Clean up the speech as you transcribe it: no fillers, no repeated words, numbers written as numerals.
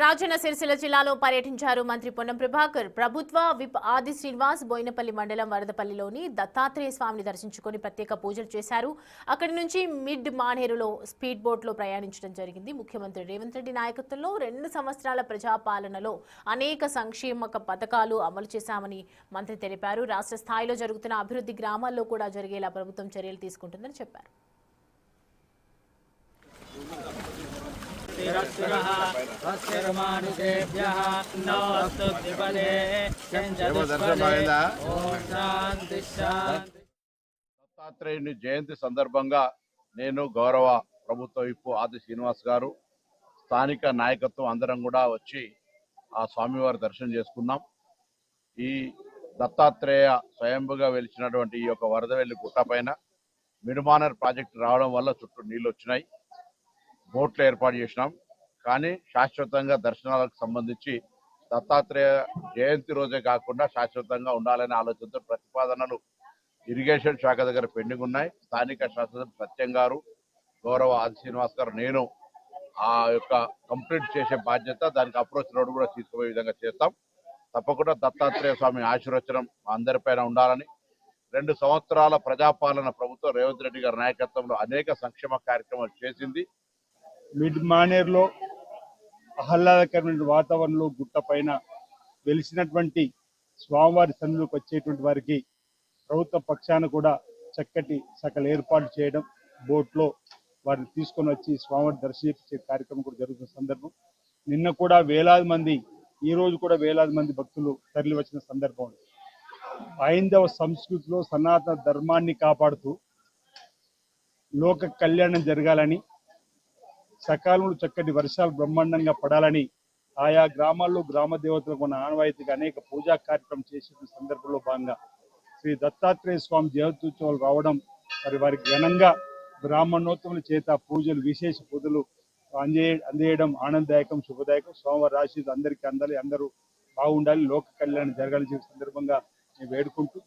రాజన్న సిరిసిల్ల జిల్లాలో పర్యటించారు మంత్రి పొన్నం ప్రభాకర్. ప్రభుత్వ విప్ ఆది శ్రీనివాస్ బోయినపల్లి మండలం వరదపల్లిలోని దత్తాత్రేయ స్వామిని దర్శించుకుని ప్రత్యేక పూజలు చేశారు. అక్కడి నుంచి మిడ్ మానేరులో స్పీడ్ బోట్లో ప్రయాణించడం జరిగింది. ముఖ్యమంత్రి రేవంత్ రెడ్డి నాయకత్వంలో 2 సంవత్సరాల ప్రజాపాలనలో అనేక సంక్షేమ పథకాలు అమలు చేశామని మంత్రి తెలిపారు. రాష్ట్ర స్థాయిలో జరుగుతున్న అభివృద్ధి గ్రామాల్లో కూడా జరిగేలా ప్రభుత్వం చర్యలు తీసుకుంటుందని చెప్పారు. దత్తాత్రేయుని జయంతి సందర్భంగా నేను గౌరవ ప్రభుత్వ విప్ ఆది శ్రీనివాస్ గారు స్థానిక నాయకత్వం అందరం కూడా వచ్చి ఆ స్వామివారి దర్శనం చేసుకున్నాం. ఈ దత్తాత్రేయ స్వయంభుగా వెలిచినటువంటి ఈ యొక్క వరదవెల్లి గుట్ట పైన మిడ్మానర్ ప్రాజెక్టు రావడం వల్ల చుట్టూ నీళ్లు వచ్చినాయి. బోట్లు ఏర్పాటు చేసినాం. కానీ శాశ్వతంగా దర్శనాలకు సంబంధించి దత్తాత్రేయ జయంతి రోజే కాకుండా శాశ్వతంగా ఉండాలనే ఆలోచనతో ప్రతిపాదనలు ఇరిగేషన్ శాఖ దగ్గర పెండింగ్ ఉన్నాయి. స్థానిక శాసనసభ్యులు సత్యం గారు, గౌరవ ఆది శ్రీనివాస్ గారు, నేను ఆ యొక్క కంప్లీట్ చేసే బాధ్యత, దానికి అప్రోచ్ రోడ్ కూడా తీసుకుపోయే విధంగా చేస్తాం. తప్పకుండా దత్తాత్రేయ స్వామి ఆశీర్వచనం అందరిపైన ఉండాలని 2 సంవత్సరాల ప్రజాపాలన ప్రభుత్వం రేవంత్ రెడ్డి గారి నాయకత్వంలో అనేక సంక్షేమ కార్యక్రమాలు చేసింది. మిడ్ మానేర్లో ఆహ్లాదకరమైన వాతావరణంలో గుట్ట పైన వెలిసినటువంటి స్వామివారి సన్నిధిలోకి వచ్చేటువంటి వారికి ప్రభుత్వ పక్షాన కూడా చక్కటి సకల ఏర్పాటు చేయడం, బోట్లో వారిని తీసుకొని వచ్చి స్వామివారి దర్శించే కార్యక్రమం కూడా జరుగుతున్న సందర్భం. నిన్న కూడా వేలాది మంది, ఈ రోజు కూడా వేలాది మంది భక్తులు తరలి వచ్చిన సందర్భం. హైందవ సంస్కృతిలో సనాతన ధర్మాన్ని కాపాడుతూ లోక కళ్యాణం జరగాలని, సకాలంలో చక్కటి వర్షాలు బ్రహ్మాండంగా పడాలని ఆయా గ్రామాల్లో గ్రామ దేవతలకు ఉన్న ఆనవాయితీగా అనేక పూజా కార్యక్రమం చేసిన సందర్భంలో భాగంగా శ్రీ దత్తాత్రేయ స్వామి జయంత్యోత్సవాలు రావడం, మరి వారికి ఘనంగా బ్రాహ్మణోత్తముల చేత పూజలు, విశేష పూజలు అందేయడం ఆనందదాయకం, శుభదాయకం. స్వామివారి ఆశీస్సులు అందరికీ అందాలి, అందరూ బాగుండాలి, లోక కళ్యాణం జరగాలని సందర్భంగా నేను వేడుకుంటూ